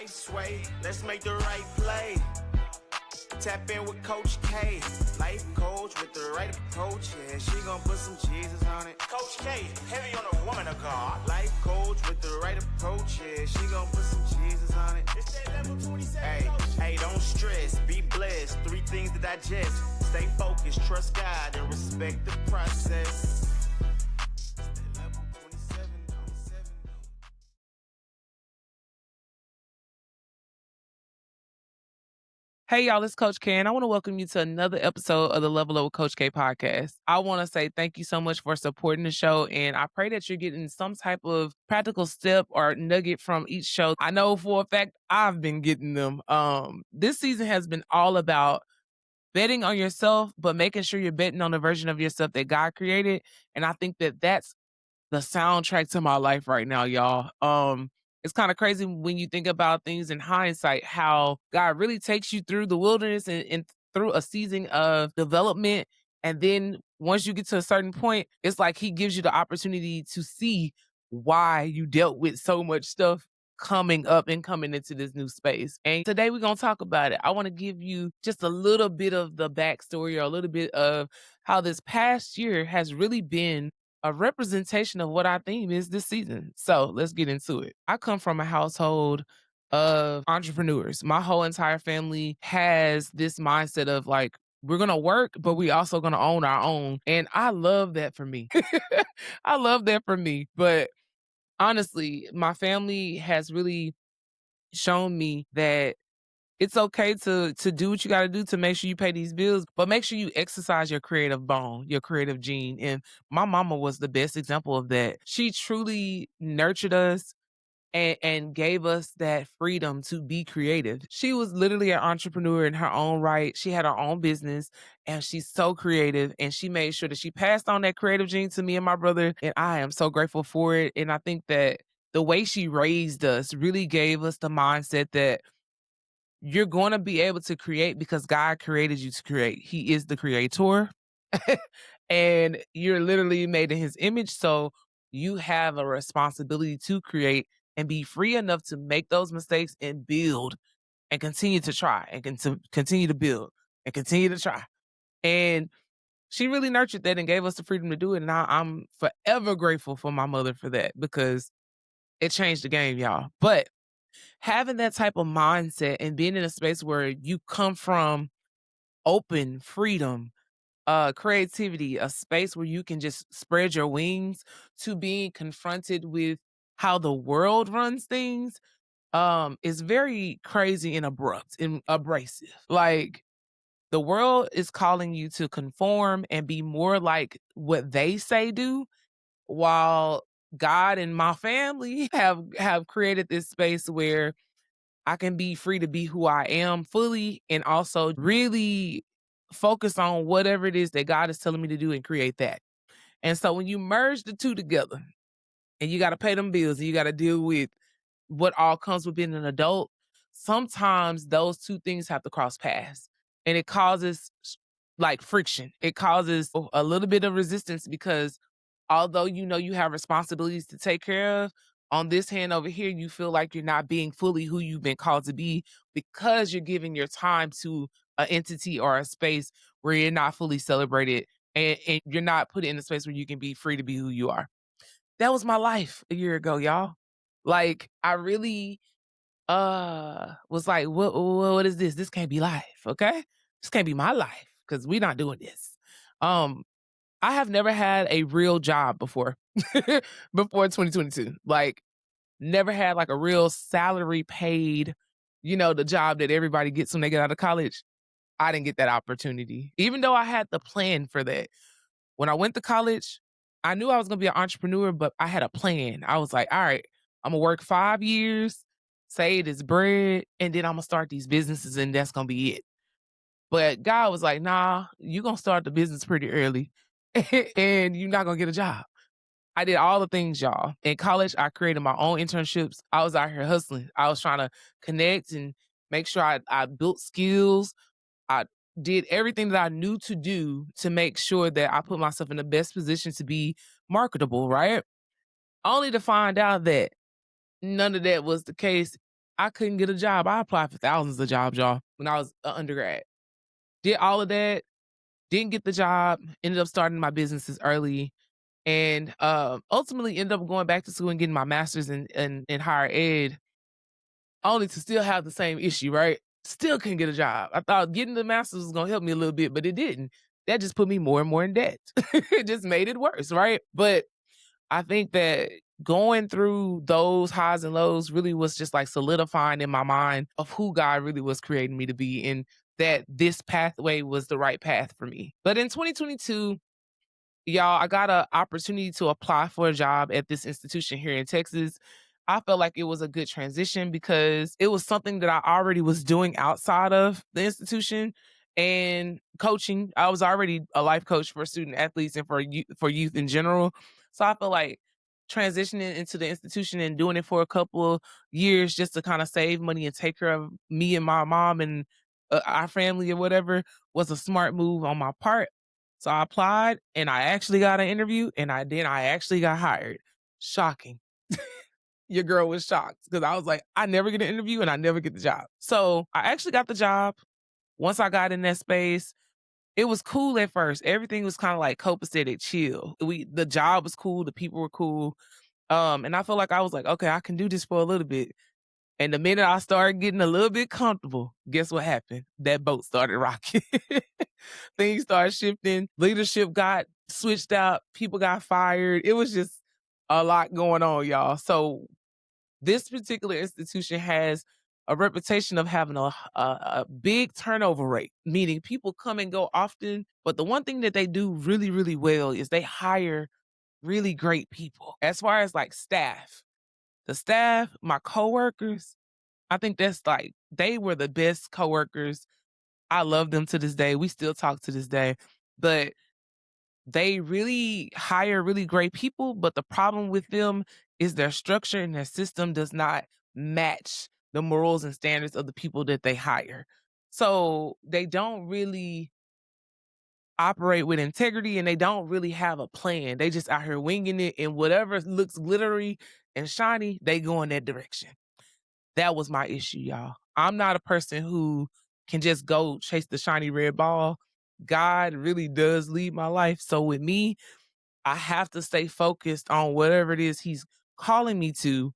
right sway. Let's make the right play. Tap in with Coach K, life coach with the right approach. Yeah, she gon' put some Jesus on it. Coach K, heavy on a woman of God. Life coach with the right approach. Yeah, she gon' put some Jesus on it. It's that level 27. Hey, don't stress, be blessed. 3 things to digest. Stay focused, trust God, and respect the process. It's that level 27 on 7. Hey y'all, it's Coach K, and I want to welcome you to another episode of the Level Up with Coach K podcast. I want to say thank you so much for supporting the show, and I pray that you're getting some type of practical step or nugget from each show. I know for a fact I've been getting them. This season has been all about betting on yourself, but making sure you're betting on the version of yourself that God created. And I think that that's the soundtrack to my life right now, y'all. It's kind of crazy when you think about things in hindsight, how God really takes you through the wilderness and through a season of development. And then once you get to a certain point, it's like he gives you the opportunity to see why you dealt with so much stuff coming up and coming into this new space. And today we're going to talk about it. I want to give you just a little bit of the backstory or a little bit of how this past year has really been a representation of what our theme is this season. So let's get into it. I come from a household of entrepreneurs. My whole entire family has this mindset of like, we're going to work, but we also going to own our own. And I love that for me. I love that for me. But honestly, my family has really shown me that it's okay to do what you got to do to make sure you pay these bills, but make sure you exercise your creative bone, your creative gene. And my mama was the best example of that. She truly nurtured us and gave us that freedom to be creative. She was literally an entrepreneur in her own right. She had her own business and she's so creative, and she made sure that she passed on that creative gene to me and my brother. And I am so grateful for it. And I think that the way she raised us really gave us the mindset that you're going to be able to create because God created you to create. He is the creator. And you're literally made in his image. So you have a responsibility to create and be free enough to make those mistakes and build and continue to try and continue to build and continue to try. And she really nurtured that and gave us the freedom to do it. And I'm forever grateful for my mother for that, because it changed the game, y'all. But having that type of mindset and being in a space where you come from open freedom, creativity, a space where you can just spread your wings, to being confronted with how the world runs things, is very crazy and abrupt and abrasive. Like, the world is calling you to conform and be more like what they say do, while God and my family have created this space where I can be free to be who I am fully, and also really focus on whatever it is that God is telling me to do and create that. And so when you merge the two together and you got to pay them bills and you got to deal with what all comes with being an adult, sometimes those two things have to cross paths, and it causes like friction. It causes a little bit of resistance, because although you know you have responsibilities to take care of, on this hand over here, you feel like you're not being fully who you've been called to be, because you're giving your time to an entity or a space where you're not fully celebrated, and you're not put in a space where you can be free to be who you are. That was my life a year ago, y'all. Like, I really was like, what is this? This can't be life, okay? This can't be my life, because we're not doing this. I have never had a real job before, before 2022. Like, never had like a real salary paid, the job that everybody gets when they get out of college. I didn't get that opportunity, even though I had the plan for that. When I went to college, I knew I was going to be an entrepreneur, but I had a plan. I was like, all right, I'm going to work 5 years, save this bread, and then I'm going to start these businesses, and that's going to be it. But God was like, nah, you're going to start the business pretty early and you're not going to get a job. I did all the things, y'all. In college, I created my own internships. I was out here hustling. I was trying to connect and make sure I built skills. I did everything that I knew to do to make sure that I put myself in the best position to be marketable, right? Only to find out that none of that was the case. I couldn't get a job. I applied for thousands of jobs, y'all, when I was an undergrad. Did all of that, didn't get the job, ended up starting my businesses early, and ultimately ended up going back to school and getting my master's in higher ed, only to still have the same issue, right? Still couldn't get a job. I thought getting the master's was gonna help me a little bit, but it didn't. That just put me more and more in debt. It just made it worse, right? But I think that going through those highs and lows really was just like solidifying in my mind of who God really was creating me to be, and that this pathway was the right path for me. But in 2022, y'all, I got an opportunity to apply for a job at this institution here in Texas. I felt like it was a good transition because it was something that I already was doing outside of the institution and coaching. I was already a life coach for student athletes and for youth in general. So I felt like transitioning into the institution and doing it for a couple of years just to kind of save money and take care of me and my mom and our family or whatever was a smart move on my part. So I applied and I actually got an interview and I actually got hired. Shocking. Your girl was shocked because I was like, I never get an interview and I never get the job. So I actually got the job. Once I got in that space, it was cool at first. Everything was kind of like copacetic, chill. The job was cool, the people were cool. And I felt like I was like, okay, I can do this for a little bit. And the minute I started getting a little bit comfortable, guess what happened? That boat started rocking. Things started shifting. Leadership got switched out. People got fired. It was just a lot going on, y'all. So this particular institution has a reputation of having a big turnover rate, meaning people come and go often. But the one thing that they do really, really well is they hire really great people. As far as like the staff, my coworkers, I think that's like they were the best coworkers. I love them to this day. We still talk to this day. But they really hire really great people, but the problem with them is their structure and their system does not match the morals and standards of the people that they hire. So they don't really operate with integrity and they don't really have a plan. They just out here winging it, and whatever looks glittery and shiny, they go in that direction. That was my issue, y'all. I'm not a person who can just go chase the shiny red ball. God really does lead my life. So with me, I have to stay focused on whatever it is he's calling me to,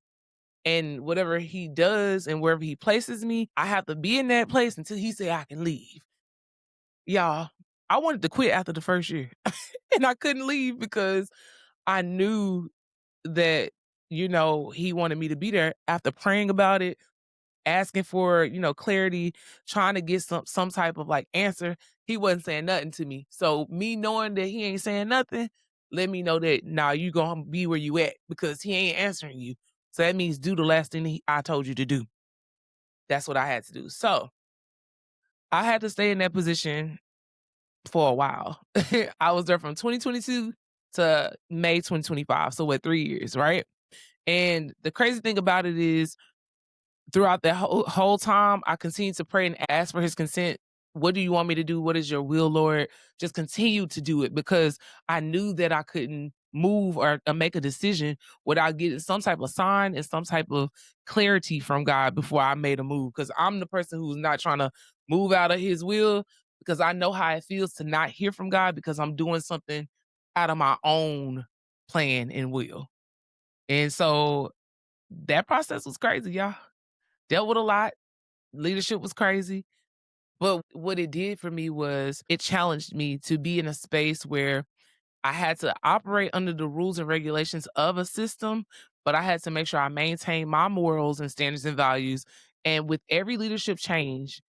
and whatever he does and wherever he places me, I have to be in that place until he say I can leave. Y'all, I wanted to quit after the first year and I couldn't leave because I knew that, he wanted me to be there after praying about it, asking for, clarity, trying to get some type of like answer. He wasn't saying nothing to me. So me knowing that he ain't saying nothing, let me know that now you gonna be where you at because he ain't answering you. So that means do the last thing I told you to do. That's what I had to do. So I had to stay in that position for a while. I was there from 2022 to May 2025. So what, 3 years, right? And the crazy thing about it is throughout that whole time, I continued to pray and ask for his consent. What do you want me to do? What is your will, Lord? Just continue to do it because I knew that I couldn't move or make a decision without getting some type of sign and some type of clarity from God before I made a move. Because I'm the person who's not trying to move out of his will because I know how it feels to not hear from God because I'm doing something out of my own plan and will. And so that process was crazy, y'all. Dealt with a lot. Leadership was crazy. But what it did for me was it challenged me to be in a space where I had to operate under the rules and regulations of a system, but I had to make sure I maintain my morals and standards and values. And with every leadership change,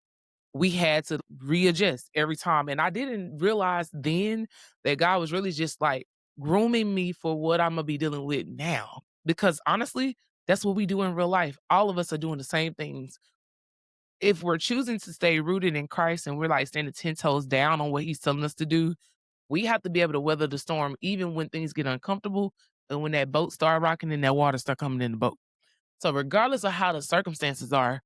we had to readjust every time. And I didn't realize then that God was really just like grooming me for what I'm going to be dealing with now. Because honestly, that's what we do in real life. All of us are doing the same things. If we're choosing to stay rooted in Christ and we're like standing 10 toes down on what he's telling us to do, we have to be able to weather the storm even when things get uncomfortable and when that boat start rocking and that water start coming in the boat. So regardless of how the circumstances are,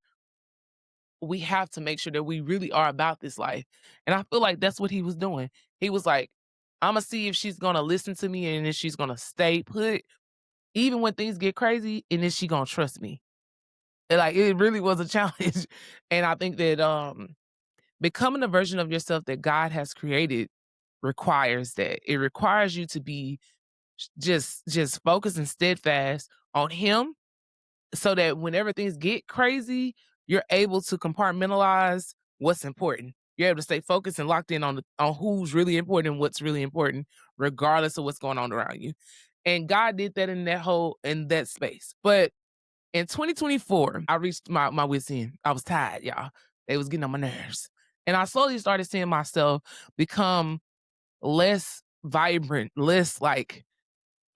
we have to make sure that we really are about this life. And I feel like that's what he was doing. He was like, I'm gonna see if she's gonna listen to me and if she's gonna stay put, even when things get crazy, and is she gonna trust me? Like, it really was a challenge. And I think that, becoming the version of yourself that God has created requires that. It requires you to be just focused and steadfast on Him so that whenever things get crazy, you're able to compartmentalize what's important. You're able to stay focused and locked in on who's really important and what's really important, regardless of what's going on around you. And God did that in that space. But in 2024, I reached my wits end. I was tired, y'all. They was getting on my nerves. And I slowly started seeing myself become less vibrant, less like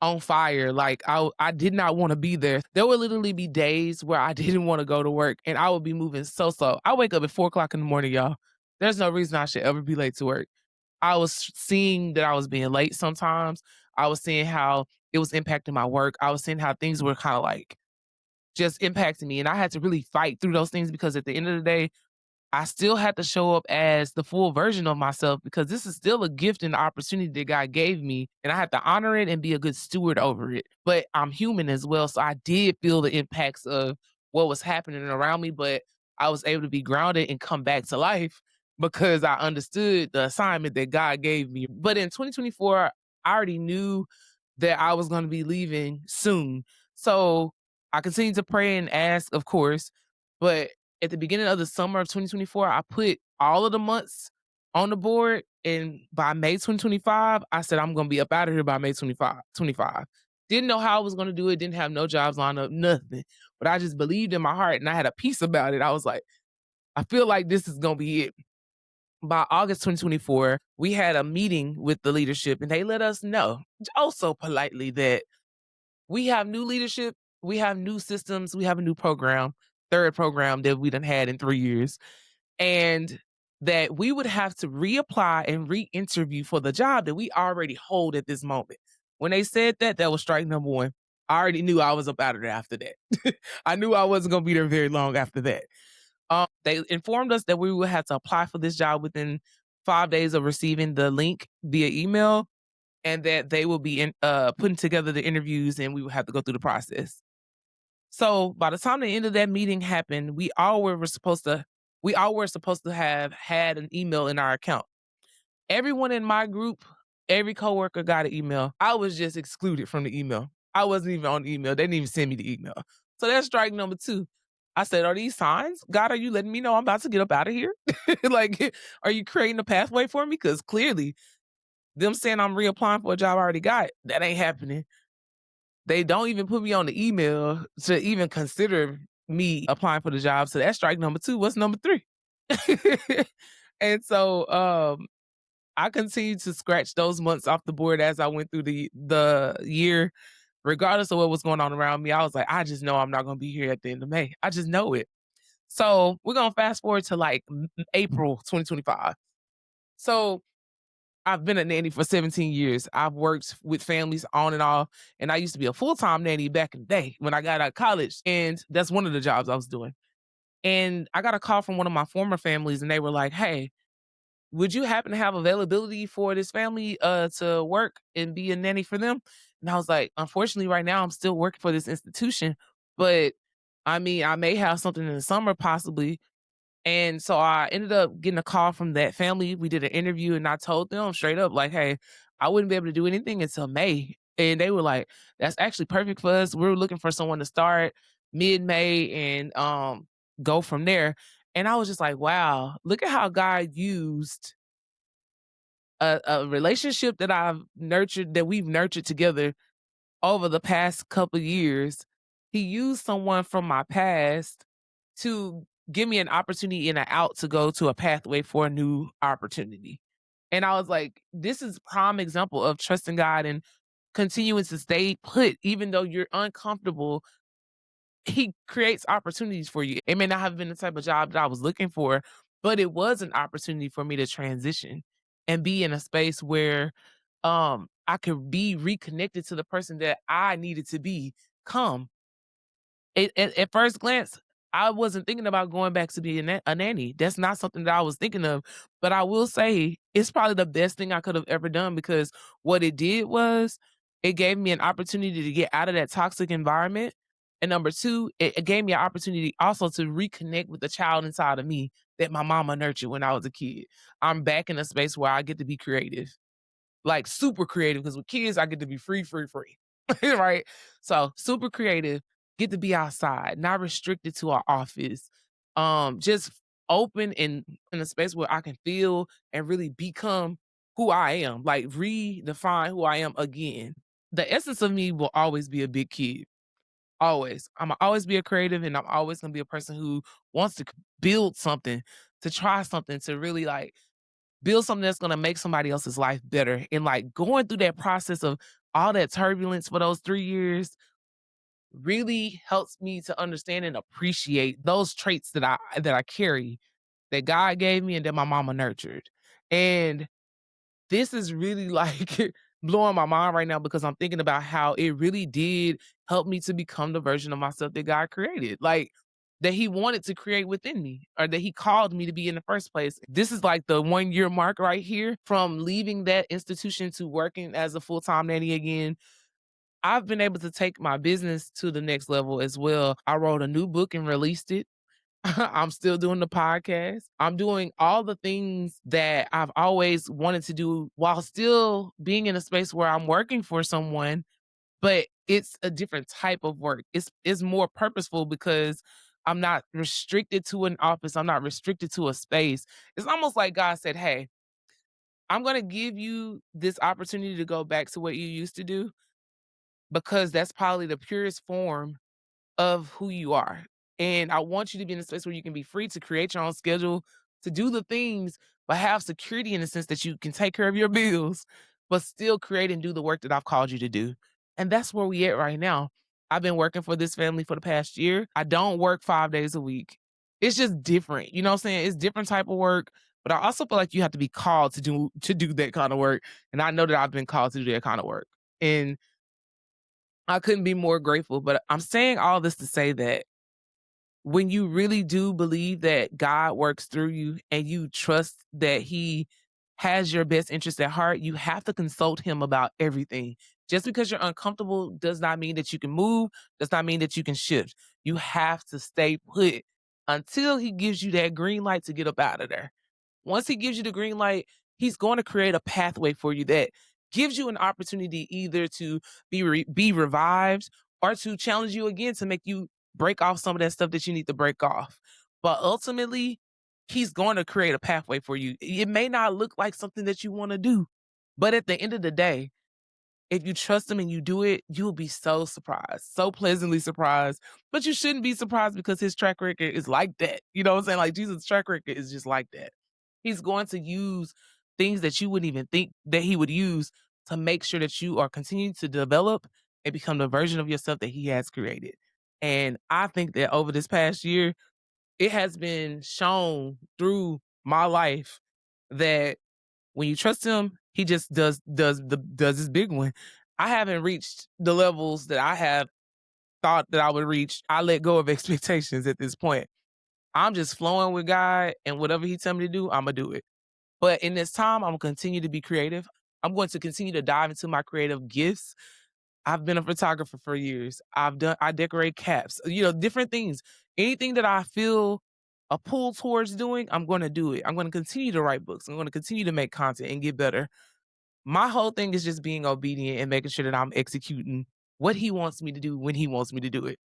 on fire. Like I did not want to be there. There would literally be days where I didn't want to go to work and I would be moving so slow. I wake up at 4 o'clock in the morning, y'all. There's no reason I should ever be late to work. I was seeing that I was being late sometimes. I was seeing how it was impacting my work. I was seeing how things were kind of like just impacting me. And I had to really fight through those things because at the end of the day, I still had to show up as the full version of myself because this is still a gift and opportunity that God gave me. And I have to honor it and be a good steward over it. But I'm human as well. So I did feel the impacts of what was happening around me, but I was able to be grounded and come back to life because I understood the assignment that God gave me. But in 2024, I already knew that I was going to be leaving soon. So I continued to pray and ask, of course, but at the beginning of the summer of 2024, I put all of the months on the board. And by May 2025, I said, I'm going to be up out of here by May 25. Didn't know how I was going to do it. Didn't have no jobs lined up, nothing. But I just believed in my heart and I had a peace about it. I was like, I feel like this is going to be it. By August 2024, we had a meeting with the leadership and they let us know, also politely, that we have new leadership, we have new systems, we have a new program, third program that we done had in 3 years, and that we would have to reapply and re-interview for the job that we already hold at this moment. When they said that, that was strike number one. I already knew I was up out of there after that. I knew I wasn't gonna be there very long after that. They informed us that we would have to apply for this job within 5 days of receiving the link via email and that they will be putting together the interviews and we would have to go through the process. So by the time the end of that meeting happened, we all were supposed to have had an email in our account. Everyone in my group, every coworker got an email. I was just excluded from the email. I wasn't even on the email. They didn't even send me the email. So that's strike number two. I said, are these signs? God, are you letting me know I'm about to get up out of here? Like, are you creating a pathway for me? Because clearly them saying I'm reapplying for a job I already got, that ain't happening. They don't even put me on the email to even consider me applying for the job. So that's strike number two. What's number three? And so I continued to scratch those months off the board as I went through the year, regardless of what was going on around me. I was like, I just know I'm not gonna be here at the end of May. I just know it. So we're gonna fast forward to like April 2025. So I've been a nanny for 17 years. I've worked with families on and off, and I used to be a full-time nanny back in the day when I got out of college, and that's one of the jobs I was doing. And I got a call from one of my former families, and they were like, "Hey, would you happen to have availability for this family to work and be a nanny for them?" And I was like, "Unfortunately, right now I'm still working for this institution, but I mean, I may have something in the summer possibly." And so I ended up getting a call from that family. We did an interview and I told them straight up, like, hey, I wouldn't be able to do anything until May. And they were like, that's actually perfect for us. We're looking for someone to start mid-May and go from there. And I was just like, wow, look at how God used a relationship that we've nurtured together over the past couple years. He used someone from my past to give me an opportunity and an out to go to a pathway for a new opportunity. And I was like, this is prime example of trusting God and continuing to stay put, even though you're uncomfortable. He creates opportunities for you. It may not have been the type of job that I was looking for, but it was an opportunity for me to transition and be in a space where I could be reconnected to the person that I needed to become. At first glance, I wasn't thinking about going back to be a nanny. That's not something that I was thinking of. But I will say it's probably the best thing I could have ever done because what it did was it gave me an opportunity to get out of that toxic environment And number two, it gave me an opportunity also to reconnect with the child inside of me that my mama nurtured when I was a kid. I'm back in a space where I get to be creative, like super creative, because with kids, I get to be free, free, free. Right? So super creative, get to be outside, not restricted to our office. Just open and in a space where I can feel and really become who I am, like redefine who I am again. The essence of me will always be a big kid. Always. Imma always be a creative, and I'm always gonna be a person who wants to build something, to try something, to really, like, build something that's gonna make somebody else's life better, and, like, going through that process of all that turbulence for those 3 years really helps me to understand and appreciate those traits that I carry, that God gave me and that my mama nurtured. And this is really like blowing my mind right now because I'm thinking about how it really did help me to become the version of myself that God created. Like that he wanted to create within me or that he called me to be in the first place. This is like the 1 year mark right here from leaving that institution to working as a full-time nanny again. I've been able to take my business to the next level as well. I wrote a new book and released it. I'm still doing the podcast. I'm doing all the things that I've always wanted to do while still being in a space where I'm working for someone, but it's a different type of work. It's more purposeful because I'm not restricted to an office. I'm not restricted to a space. It's almost like God said, "Hey, I'm going to give you this opportunity to go back to what you used to do because that's probably the purest form of who you are. And I want you to be in a space where you can be free to create your own schedule, to do the things, but have security in the sense that you can take care of your bills, but still create and do the work that I've called you to do." And that's where we at right now. I've been working for this family for the past year. I don't work 5 days a week. It's just different. You know what I'm saying? It's different type of work. But I also feel like you have to be called to do that kind of work. And I know that I've been called to do that kind of work. And I couldn't be more grateful. But I'm saying all this to say that when you really do believe that God works through you and you trust that he has your best interest at heart, you have to consult him about everything. Just because you're uncomfortable does not mean that you can move, does not mean that you can shift. You have to stay put until he gives you that green light to get up out of there. Once he gives you the green light, he's going to create a pathway for you that gives you an opportunity either to be revived or to challenge you again to make you break off some of that stuff that you need to break off. But ultimately, he's going to create a pathway for you. It may not look like something that you want to do, but at the end of the day, if you trust him and you do it, you'll be so surprised, so pleasantly surprised. But you shouldn't be surprised because his track record is like that. You know what I'm saying? Like Jesus' track record is just like that. He's going to use things that you wouldn't even think that he would use to make sure that you are continuing to develop and become the version of yourself that he has created. And I think that over this past year, it has been shown through my life that when you trust him, he just does this big one. I haven't reached the levels that I have thought that I would reach. I let go of expectations at this point. I'm just flowing with God, and whatever he tell me to do, I'ma do it. But in this time, I'm gonna continue to be creative. I'm going to continue to dive into my creative gifts. I've been a photographer for years. I decorate caps, different things. Anything that I feel a pull towards doing, I'm gonna do it. I'm gonna continue to write books. I'm gonna continue to make content and get better. My whole thing is just being obedient and making sure that I'm executing what he wants me to do when he wants me to do it.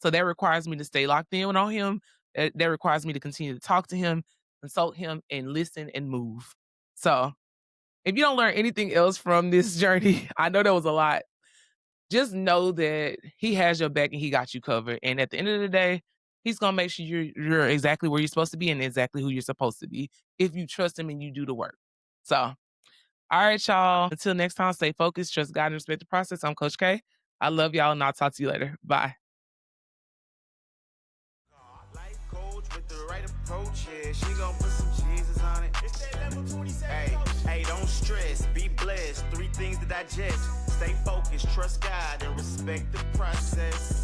So that requires me to stay locked in on him. That requires me to continue to talk to him, consult him, and listen and move. So if you don't learn anything else from this journey, I know there was a lot. Just know that he has your back and he got you covered. And at the end of the day, he's gonna make sure you're exactly where you're supposed to be and exactly who you're supposed to be if you trust him and you do the work. So, all right, y'all. Until next time, stay focused, trust God, and respect the process. I'm Coach K. I love y'all, and I'll talk to you later. Bye. Life coach with the right approach, yeah. She gon' put some Jesus on it. It's that level 27. Hey, don't stress, be blessed. 3 things to digest. Stay focused, trust God, and respect the process.